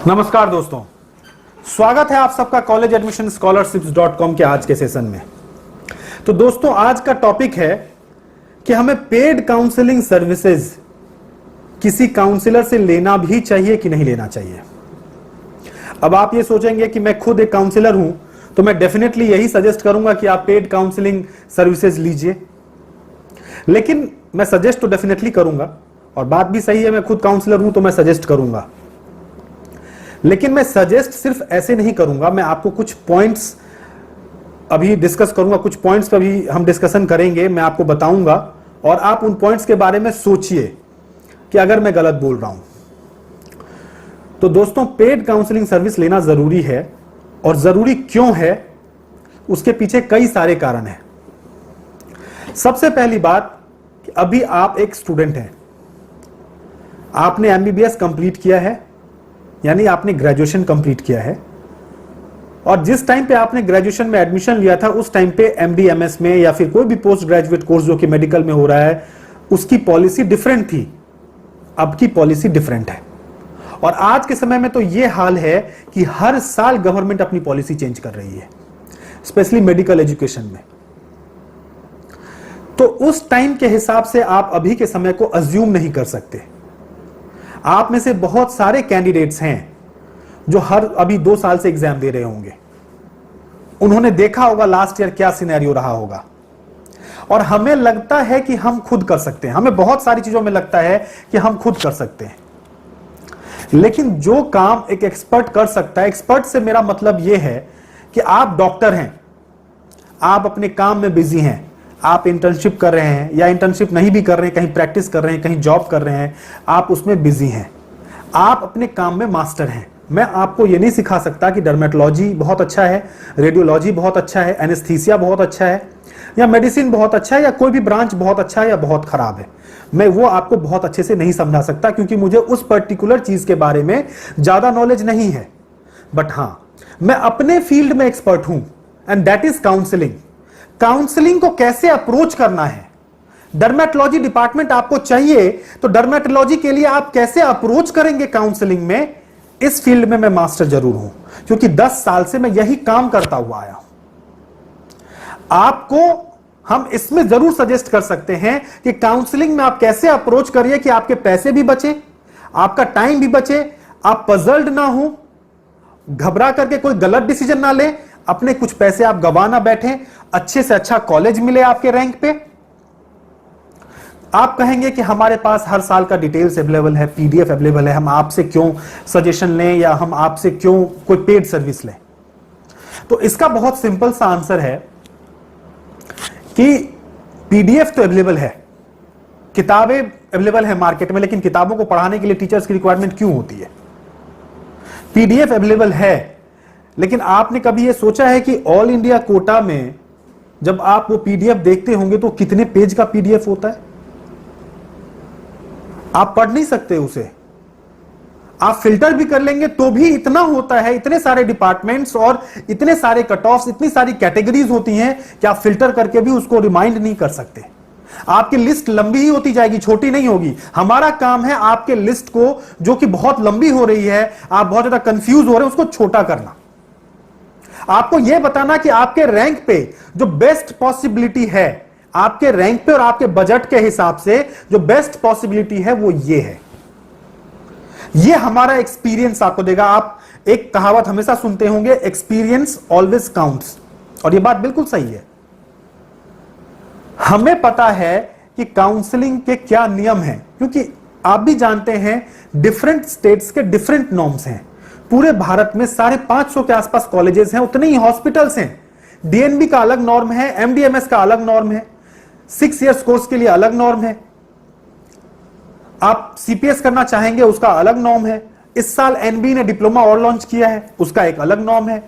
नमस्कार दोस्तों, स्वागत है आप सबका कॉलेज एडमिशन स्कॉलरशिप्स.com के आज के सेशन में। तो दोस्तों, आज का टॉपिक है कि हमें पेड काउंसलिंग सर्विसेज किसी काउंसलर से लेना भी चाहिए कि नहीं लेना चाहिए। अब आप ये सोचेंगे कि मैं खुद एक काउंसलर हूं तो मैं डेफिनेटली यही सजेस्ट करूंगा कि आप पेड काउंसलिंग सर्विसेज लीजिए। लेकिन मैं सजेस्ट तो डेफिनेटली करूंगा, और बात भी सही है, मैं खुद काउंसलर हूं तो मैं सजेस्ट करूंगा। लेकिन मैं सजेस्ट सिर्फ ऐसे नहीं करूंगा, मैं आपको कुछ पॉइंट्स अभी डिस्कस करूंगा, कुछ पॉइंट्स पर भी हम डिस्कशन करेंगे, मैं आपको बताऊंगा और आप उन पॉइंट्स के बारे में सोचिए कि अगर मैं गलत बोल रहा हूं। तो दोस्तों, पेड काउंसलिंग सर्विस लेना जरूरी है, और जरूरी क्यों है उसके पीछे कई सारे कारण हैं। सबसे पहली बात कि अभी आप एक स्टूडेंट हैं, आपने एमबीबीएस कंप्लीट किया है, यानी आपने ग्रेजुएशन कंप्लीट किया है, और जिस टाइम पे आपने ग्रेजुएशन में एडमिशन लिया था उस टाइम पे एमडी एमएस में या फिर कोई भी पोस्ट ग्रेजुएट कोर्स जो कि मेडिकल में हो रहा है उसकी पॉलिसी डिफरेंट थी। अब की पॉलिसी डिफरेंट है, और आज के समय में तो यह हाल है कि हर साल गवर्नमेंट अपनी पॉलिसी चेंज कर रही है, स्पेशली मेडिकल एजुकेशन में। तो उस टाइम के हिसाब से आप अभी के समय को अज्यूम नहीं कर सकते। आप में से बहुत सारे कैंडिडेट्स हैं जो हर अभी 2 साल से एग्जाम दे रहे होंगे, उन्होंने देखा होगा लास्ट ईयर क्या सिनेरियो रहा होगा, और हमें लगता है कि हम खुद कर सकते हैं। हमें बहुत सारी चीजों में लगता है कि हम खुद कर सकते हैं, लेकिन जो काम एक एक्सपर्ट कर सकता है, एक्सपर्ट से मेरा मतलब यह है कि आप डॉक्टर हैं, आप अपने काम में बिजी हैं, आप इंटर्नशिप कर रहे हैं या इंटर्नशिप नहीं भी कर रहे हैं, कहीं प्रैक्टिस कर रहे हैं, कहीं जॉब कर रहे हैं, आप उसमें बिजी हैं, आप अपने काम में मास्टर हैं। मैं आपको ये नहीं सिखा सकता कि डर्मेटोलॉजी बहुत अच्छा है, रेडियोलॉजी बहुत अच्छा है, एनेस्थीसिया बहुत अच्छा है, या मेडिसिन बहुत अच्छा है, या कोई भी ब्रांच बहुत अच्छा है या बहुत खराब है। मैं वो आपको बहुत अच्छे से नहीं समझा सकता, क्योंकि मुझे उस पर्टिकुलर चीज के बारे में ज्यादा नॉलेज नहीं है। बट हां, मैं अपने फील्ड में एक्सपर्ट हूं, and that is counselling. Counselling को कैसे अप्रोच करना है, डर्मेटोलॉजी डिपार्टमेंट आपको चाहिए तो डर्मेटोलॉजी के लिए आप कैसे अप्रोच करेंगे काउंसलिंग में, इस फील्ड में मैं मास्टर जरूर हूं, क्योंकि 10 साल से मैं यही काम करता हुआ आया हूं। आपको हम इसमें जरूर सजेस्ट कर सकते हैं कि काउंसलिंग में आप कैसे अप्रोच करिए कि आपके पैसे भी बचे, आपका टाइम भी बचे, आप पजल्ड ना हो, घबरा करके कोई गलत डिसीजन ना ले, अपने कुछ पैसे आप गवा ना बैठे, अच्छे से अच्छा कॉलेज मिले आपके रैंक पे। आप कहेंगे कि हमारे पास हर साल का डिटेल्स अवेलेबल है, पीडीएफ अवेलेबल है, हम आपसे क्यों सजेशन लें या हम आपसे क्यों कोई पेड सर्विस लें। तो इसका बहुत सिंपल सा आंसर है कि पीडीएफ तो अवेलेबल है, किताबें अवेलेबल है मार्केट में, लेकिन किताबों को पढ़ाने के लिए टीचर्स की रिक्वायरमेंट क्यों होती है। पीडीएफ अवेलेबल है, लेकिन आपने कभी यह सोचा है कि ऑल इंडिया कोटा में जब आप वो पीडीएफ देखते होंगे तो कितने पेज का पीडीएफ होता है? आप पढ़ नहीं सकते उसे, आप फिल्टर भी कर लेंगे तो भी इतना होता है, इतने सारे डिपार्टमेंट्स और इतने सारे कट ऑफ्स, इतनी सारी कैटेगरीज होती हैं कि आप फिल्टर करके भी उसको रिमाइंड नहीं कर सकते। आपकी लिस्ट लंबी ही होती जाएगी, छोटी नहीं होगी। हमारा काम है आपके लिस्ट को, जो कि बहुत लंबी हो रही है, आप बहुत ज्यादा कंफ्यूज हो रहे हैं, उसको छोटा करना। आपको यह बताना कि आपके रैंक पे जो बेस्ट पॉसिबिलिटी है, आपके रैंक पे और आपके बजट के हिसाब से जो बेस्ट पॉसिबिलिटी है वो ये है। ये हमारा एक्सपीरियंस आपको देगा। आप एक कहावत हमेशा सुनते होंगे, एक्सपीरियंस ऑलवेज काउंट्स, और ये बात बिल्कुल सही है। हमें पता है कि काउंसलिंग के क्या नियम हैं, क्योंकि आप भी जानते हैं डिफरेंट स्टेट्स के डिफरेंट नॉर्म्स हैं। पूरे भारत में 550 के आसपास कॉलेजेस हैं, उतने ही हॉस्पिटल्स हैं। डीएनबी का अलग नॉर्म है, एमडीएमएस का अलग नॉर्म है, 6 इयर्स कोर्स के लिए अलग नॉर्म है, आप सीपीएस करना चाहेंगे उसका अलग नॉर्म है। इस साल एनबी ने डिप्लोमा और लॉन्च किया है, उसका एक अलग नॉर्म है।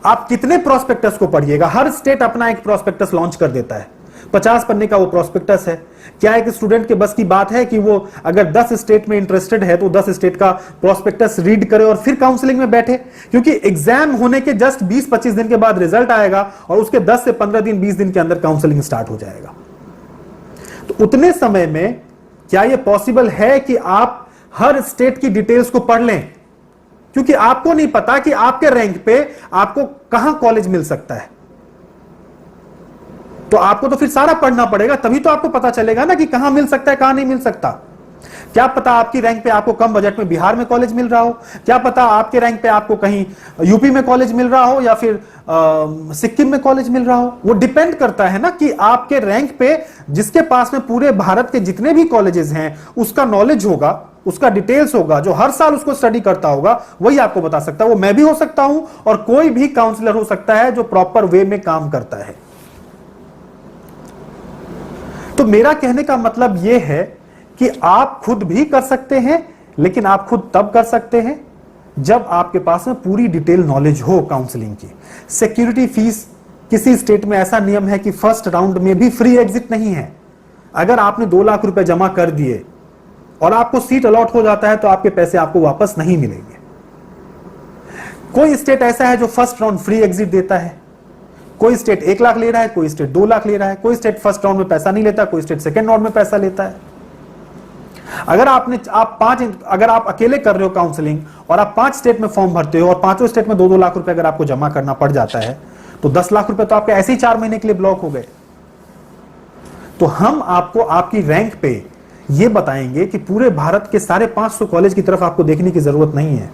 आप कितने प्रोस्पेक्टस को पढ़िएगा, हर स्टेट अपना एक प्रोस्पेक्टस लॉन्च कर देता है, 50 पन्ने का वो प्रोस्पेक्टस है। क्या एक स्टूडेंट के बस की बात है कि वो अगर 10 स्टेट में इंटरेस्टेड है तो 10 स्टेट का प्रोस्पेक्टस रीड करे और फिर काउंसलिंग में बैठे? क्योंकि एग्जाम होने के जस्ट 20-25 दिन के बाद रिजल्ट आएगा और उसके 10 से 15 दिन 20 दिन के अंदर काउंसलिंग स्टार्ट हो जाएगा। तो उतने समय में क्या यह पॉसिबल है कि आप हर स्टेट की डिटेल्स को पढ़ लें? क्योंकि आपको नहीं पता कि आपके रैंक पे आपको कहां कॉलेज मिल सकता है। तो आपको तो फिर सारा पढ़ना पड़ेगा, तभी तो आपको पता चलेगा ना कि कहां मिल सकता है, कहां नहीं मिल सकता। क्या पता आपकी रैंक पे आपको कम बजट में बिहार में कॉलेज मिल रहा हो, क्या पता आपके रैंक पे आपको कहीं यूपी में कॉलेज मिल रहा हो या फिर सिक्किम में कॉलेज मिल रहा हो। वो डिपेंड करता है ना कि आपके रैंक पे जिसके पास में पूरे भारत के जितने भी कॉलेजेस हैं उसका नॉलेज होगा, उसका डिटेल्स होगा, जो हर साल उसको स्टडी करता होगा, वही आपको बता सकता है। वो मैं भी हो सकता हूं और कोई भी काउंसलर हो सकता है जो प्रॉपर वे में काम करता है। तो मेरा कहने का मतलब यह है कि आप खुद भी कर सकते हैं, लेकिन आप खुद तब कर सकते हैं जब आपके पास में पूरी डिटेल नॉलेज हो काउंसलिंग की। सिक्योरिटी फीस, किसी स्टेट में ऐसा नियम है कि फर्स्ट राउंड में भी फ्री एग्जिट नहीं है। अगर आपने 2 लाख रुपए जमा कर दिए और आपको सीट अलॉट हो जाता है तो आपके पैसे आपको वापस नहीं मिलेंगे। कोई स्टेट ऐसा है जो फर्स्ट राउंड फ्री एग्जिट देता है, कोई स्टेट 1 लाख ले रहा है, कोई स्टेट 2 लाख ले रहा है, कोई स्टेट फर्स्ट राउंड में पैसा नहीं लेता, कोई स्टेट सेकंड राउंड में पैसा लेता है। अगर अगर आप अकेले कर रहे हो काउंसलिंग और आप 5 स्टेट में फॉर्म भरते हो और 5 स्टेट में 2-2 लाख रुपए अगर आपको जमा करना पड़ जाता है तो 10 लाख रुपए तो आपके ऐसे ही 4 महीने के लिए ब्लॉक हो गए। तो हम आपको आपकी रैंक पे यह बताएंगे कि पूरे भारत के सारे 500 कॉलेज की तरफ आपको देखने की जरूरत नहीं है।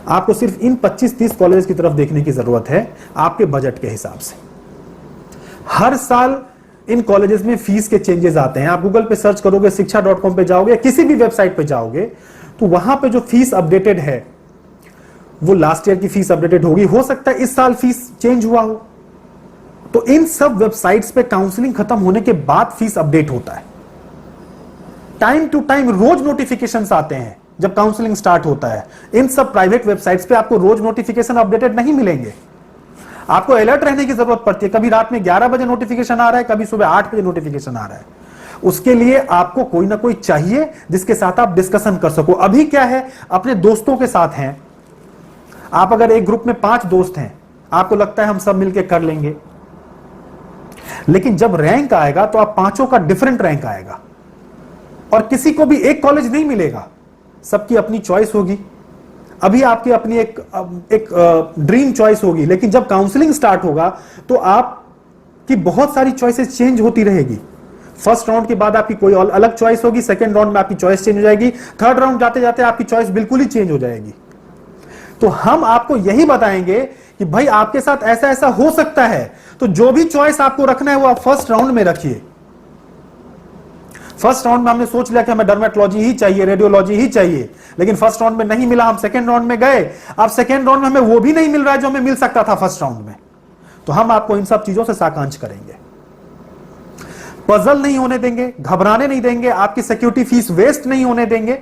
आपको सिर्फ इन 25-30 कॉलेज की तरफ देखने की जरूरत है आपके बजट के हिसाब से। हर साल इन कॉलेजेस में फीस के चेंजेस आते हैं। आप गूगल पे सर्च करोगे, शिक्षा.com पे जाओगे, किसी भी वेबसाइट पे जाओगे तो वहां पे जो फीस अपडेटेड है वो लास्ट ईयर की फीस अपडेटेड होगी। हो सकता है इस साल फीस चेंज हुआ हो। तो इन सब वेबसाइट्स पे काउंसलिंग खत्म होने के बाद फीस अपडेट होता है। टाइम टू टाइम रोज नोटिफिकेशंस आते हैं जब काउंसलिंग स्टार्ट होता है। इन सब प्राइवेट वेबसाइट्स पे आपको रोज नोटिफिकेशन अपडेटेड नहीं मिलेंगे। आपको अलर्ट रहने की जरूरत पड़ती है। कभी रात में 11 बजे नोटिफिकेशन आ रहा है, कभी सुबह 8 बजे नोटिफिकेशन आ रहा है। उसके लिए आपको कोई ना कोई चाहिए जिसके साथ आप डिस्कशन कर सको। अभी क्या है, अपने दोस्तों के साथ हैं आप। अगर एक ग्रुप में 5 दोस्त हैं, आपको लगता है हम सब मिलकर कर लेंगे, लेकिन जब रैंक आएगा तो आप 5 का डिफरेंट रैंक आएगा और किसी को भी एक कॉलेज नहीं मिलेगा, सबकी अपनी चॉइस होगी। अभी आपकी अपनी एक ड्रीम चॉइस होगी, लेकिन जब काउंसलिंग स्टार्ट होगा तो आपकी बहुत सारी चॉइसेस चेंज होती रहेगी। फर्स्ट राउंड के बाद आपकी कोई और अलग चॉइस होगी, सेकंड राउंड में आपकी चॉइस चेंज हो जाएगी, थर्ड राउंड जाते जाते आपकी चॉइस बिल्कुल ही चेंज हो जाएगी। तो हम आपको यही बताएंगे कि भाई आपके साथ ऐसा ऐसा हो सकता है, तो जो भी चॉइस आपको रखना है वो आप फर्स्ट राउंड में रखिए। फर्स्ट राउंड में हमने सोच लिया कि हमें डर्मेटोलॉजी ही चाहिए, रेडियोलॉजी ही चाहिए, लेकिन फर्स्ट राउंड में नहीं मिला, हम सेकंड राउंड में गए। अब सेकंड राउंड में हमें वो भी नहीं मिल रहा है जो हमें मिल सकता था फर्स्ट राउंड में। तो हम आपको इन सब चीजों से साकांक्ष करेंगे, पजल नहीं होने देंगे, घबराने नहीं देंगे, आपकी सिक्योरिटी फीस वेस्ट नहीं होने देंगे।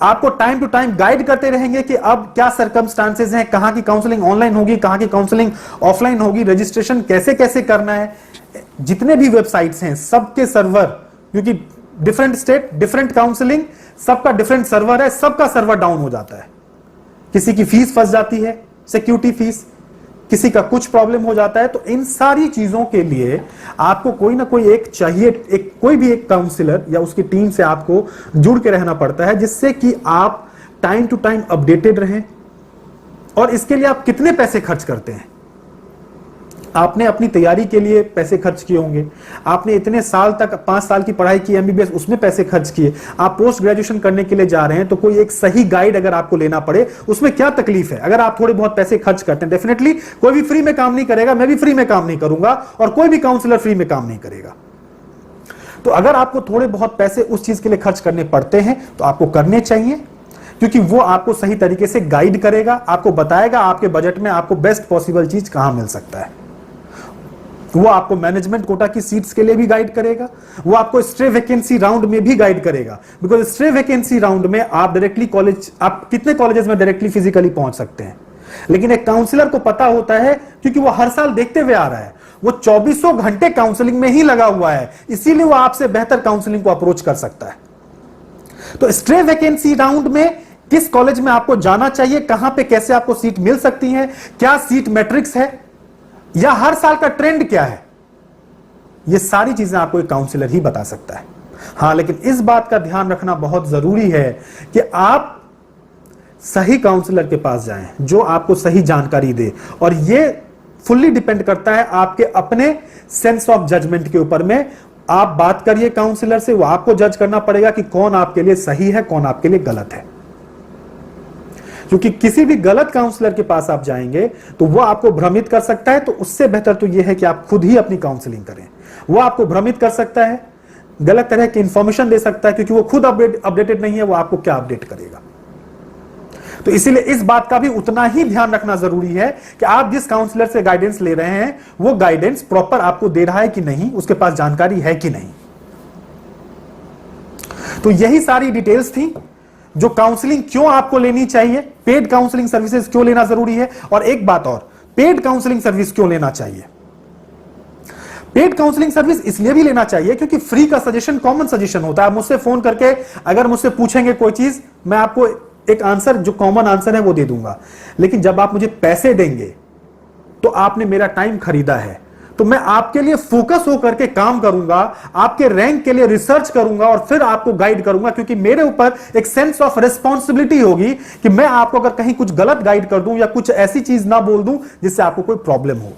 आपको टाइम टू टाइम गाइड करते रहेंगे कि अब क्या सर्कमस्टांसेस हैं, कहां की काउंसलिंग ऑनलाइन होगी, कहां की काउंसलिंग ऑफलाइन होगी, रजिस्ट्रेशन कैसे कैसे करना है। जितने भी वेबसाइट्स हैं सबके सर्वर, क्योंकि डिफरेंट स्टेट डिफरेंट काउंसलिंग, सबका डिफरेंट सर्वर है, सबका सर्वर डाउन हो जाता है। किसी की फीस फंस जाती है, सिक्योरिटी फीस, किसी का कुछ प्रॉब्लम हो जाता है। तो इन सारी चीजों के लिए आपको कोई ना कोई एक चाहिए, कोई भी एक काउंसलर या उसकी टीम से आपको जुड़ के रहना पड़ता है, जिससे कि आप टाइम टू टाइम अपडेटेड रहें। और इसके लिए आप कितने पैसे खर्च करते हैं? आपने अपनी तैयारी के लिए पैसे खर्च किए होंगे, आपने इतने साल तक 5 साल की पढ़ाई की एमबीबीएस, उसमें पैसे खर्च किए, आप पोस्ट ग्रेजुएशन करने के लिए जा रहे हैं। तो कोई एक सही गाइड अगर आपको लेना पड़े, उसमें क्या तकलीफ है? अगर आप थोड़े बहुत पैसे खर्च करते हैं, डेफिनेटली कोई भी फ्री में काम नहीं करेगा, मैं भी फ्री में काम नहीं करूंगा और कोई भी काउंसलर फ्री में काम नहीं करेगा। तो अगर आपको थोड़े बहुत पैसे उस चीज के लिए खर्च करने पड़ते हैं तो आपको करने चाहिए, क्योंकि वो आपको सही तरीके से गाइड करेगा, आपको बताएगा आपके बजट में आपको बेस्ट पॉसिबल चीज कहां मिल सकता है। वो आपको मैनेजमेंट कोटा की सीट्स के लिए भी गाइड करेगा, वो आपको स्ट्रे वैकेंसी राउंड में भी गाइड करेगा। बिकॉज स्ट्रे वैकेंसी राउंड में आप डायरेक्टली कॉलेज, आप कितने कॉलेजेस में डायरेक्टली फिजिकली पहुंच सकते हैं, लेकिन एक काउंसलर को पता होता है, क्योंकि वो हर साल देखते हुए आ रहा है, वो 24 घंटे काउंसलिंग में ही लगा हुआ है, इसीलिए वो आपसे बेहतर काउंसलिंग को अप्रोच कर सकता है। तो स्ट्रे वैकेंसी राउंड में किस कॉलेज में आपको जाना चाहिए, कहां पे कैसे आपको सीट मिल सकती है, क्या सीट मैट्रिक्स है, या हर साल का ट्रेंड क्या है, ये सारी चीजें आपको एक काउंसलर ही बता सकता है। हां, लेकिन इस बात का ध्यान रखना बहुत जरूरी है कि आप सही काउंसलर के पास जाएं जो आपको सही जानकारी दे, और ये फुल्ली डिपेंड करता है आपके अपने सेंस ऑफ जजमेंट के ऊपर में। आप बात करिए काउंसलर से, वो आपको जज करना पड़ेगा कि कौन आपके लिए सही है, कौन आपके लिए गलत है। क्योंकि किसी भी गलत काउंसलर के पास आप जाएंगे तो वो आपको भ्रमित कर सकता है, तो उससे बेहतर तो यह है कि आप खुद ही अपनी काउंसलिंग करें। वो आपको भ्रमित कर सकता है, गलत तरह की इंफॉर्मेशन दे सकता है, क्योंकि वो खुद अपडेटेड नहीं है, वो आपको क्या अपडेट करेगा। तो इसीलिए इस बात का भी उतना ही ध्यान रखना जरूरी है कि आप जिस काउंसलर से गाइडेंस ले रहे हैं वो गाइडेंस प्रॉपर आपको दे रहा है कि नहीं, उसके पास जानकारी है कि नहीं। तो यही सारी डिटेल्स थी जो काउंसलिंग क्यों आपको लेनी चाहिए, पेड काउंसलिंग सर्विसेज क्यों लेना जरूरी है, और एक बात और, पेड काउंसलिंग सर्विस क्यों लेना चाहिए। पेड काउंसलिंग सर्विस इसलिए भी लेना चाहिए क्योंकि फ्री का सजेशन कॉमन सजेशन होता है। आप मुझसे फोन करके अगर मुझसे पूछेंगे कोई चीज, मैं आपको एक आंसर जो कॉमन आंसर है वो दे दूंगा, लेकिन जब आप मुझे पैसे देंगे तो आपने मेरा टाइम खरीदा है, तो मैं आपके लिए फोकस होकर के काम करूंगा, आपके रैंक के लिए रिसर्च करूंगा और फिर आपको गाइड करूंगा, क्योंकि मेरे ऊपर एक सेंस ऑफ रिस्पॉन्सिबिलिटी होगी कि मैं आपको अगर कहीं कुछ गलत गाइड कर दूं या कुछ ऐसी चीज ना बोल दूं जिससे आपको कोई प्रॉब्लम हो,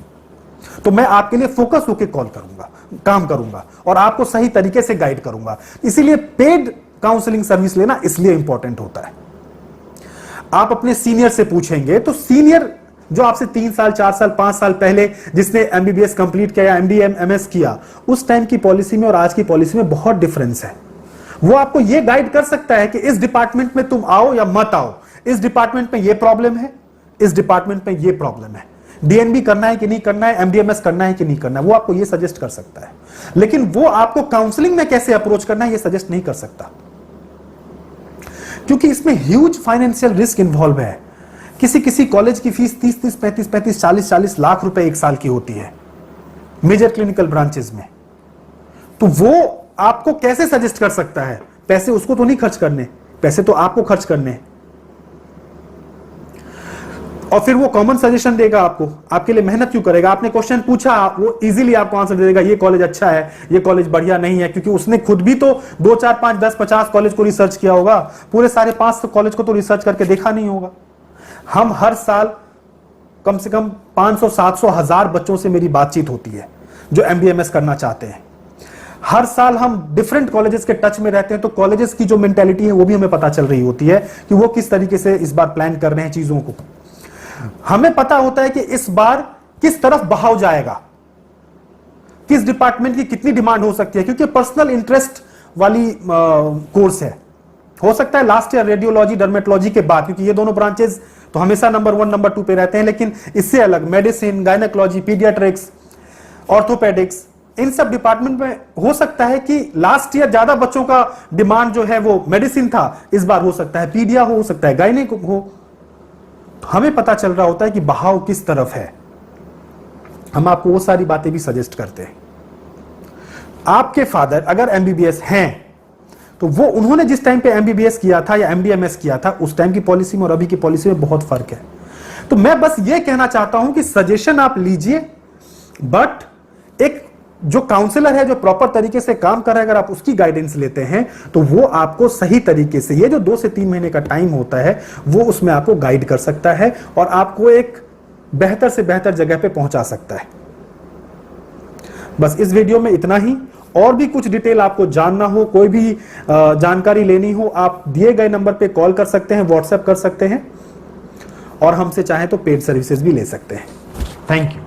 तो मैं आपके लिए फोकस होकर कॉल करूंगा, काम करूंगा और आपको सही तरीके से गाइड करूंगा। इसीलिए पेड काउंसलिंग सर्विस लेना इसलिए इंपॉर्टेंट होता है। आप अपने सीनियर से पूछेंगे तो सीनियर जो आपसे 3 साल 4 साल 5 साल पहले जिसने एमबीबीएस कंप्लीट किया या एमडी एमएस किया, उस टाइम की पॉलिसी में और आज की पॉलिसी में बहुत डिफरेंस है। वो आपको ये गाइड कर सकता है कि इस डिपार्टमेंट में तुम आओ या मत आओ, इस डिपार्टमेंट में ये प्रॉब्लम है, इस डिपार्टमेंट में ये प्रॉब्लम है, डीएनबी करना है कि नहीं करना है, एमडीएमएस करना है कि नहीं करना है, वो आपको ये सजेस्ट कर सकता है। लेकिन वो आपको काउंसलिंग में कैसे अप्रोच करना है ये सजेस्ट नहीं कर सकता, क्योंकि इसमें ह्यूज फाइनेंशियल रिस्क इन्वॉल्व है। किसी कॉलेज की फीस 30-30, 35-35, 40-40 लाख रुपए एक साल की होती है मेजर क्लिनिकल ब्रांचेस में। तो वो आपको कैसे सजेस्ट कर सकता है? पैसे उसको तो नहीं खर्च करने, पैसे तो आपको खर्च करने, और फिर वो कॉमन सजेशन देगा आपको, आपके लिए मेहनत क्यों करेगा? आपने क्वेश्चन पूछा, वो इजीली आपको आंसर दे देगा, ये कॉलेज अच्छा है, ये कॉलेज बढ़िया नहीं है, क्योंकि उसने खुद भी तो 2, 4, 5, 10, 50 कॉलेज को रिसर्च किया होगा, पूरे सारे 500 कॉलेज को तो रिसर्च करके देखा नहीं होगा। हम हर साल कम से कम 500, 700, 1000 बच्चों से मेरी बातचीत होती है जो एमबीएमएस करना चाहते हैं। हर साल हम डिफरेंट कॉलेजेस के टच में रहते हैं, तो कॉलेजेस की जो मेंटेलिटी है वो भी हमें पता चल रही होती है कि वो किस तरीके से इस बार प्लान कर रहे हैं चीजों को। हमें पता होता है कि इस बार किस तरफ बहाव जाएगा, किस डिपार्टमेंट की कितनी डिमांड हो सकती है, क्योंकि पर्सनल इंटरेस्ट वाली कोर्स है। हो सकता है लास्ट ईयर रेडियोलॉजी डर्मेटोलॉजी के बाद, क्योंकि ये दोनों ब्रांचेस तो हमेशा नंबर 1 नंबर 2 पे रहते हैं, लेकिन इससे अलग मेडिसिन, गायनेकोलॉजी, पीडियाट्रिक्स, ऑर्थोपेडिक्स, इन सब डिपार्टमेंट में हो सकता है कि लास्ट ईयर ज्यादा बच्चों का डिमांड जो है वो मेडिसिन था, इस बार हो सकता है पीडिया हो सकता है गायनेक हो। हमें पता चल रहा होता है कि बहाव किस तरफ है, हम आपको वो सारी बातें भी सजेस्ट करते हैं। आपके फादर अगर एमबीबीएस हैं तो वो उन्होंने जिस टाइम पे एमबीबीएस किया था या एमडीएमएस किया था, उस टाइम की पॉलिसी में और अभी की पॉलिसी में बहुत फर्क है। तो मैं बस ये कहना चाहता हूं कि सजेशन आप लीजिए, बट एक जो काउंसलर है जो प्रॉपर तरीके से काम कर रहा है, अगर आप उसकी गाइडेंस लेते हैं तो वो आपको सही तरीके से, ये जो 2 से 3 महीने का टाइम होता है वो उसमें आपको गाइड कर सकता है और आपको एक बेहतर से बेहतर जगह पे पहुंचा सकता है। बस इस वीडियो में इतना ही। और भी कुछ डिटेल आपको जानना हो, कोई भी जानकारी लेनी हो, आप दिए गए नंबर पे कॉल कर सकते हैं, व्हाट्सएप कर सकते हैं, और हमसे चाहें तो पेड सर्विसेज भी ले सकते हैं। Thank you.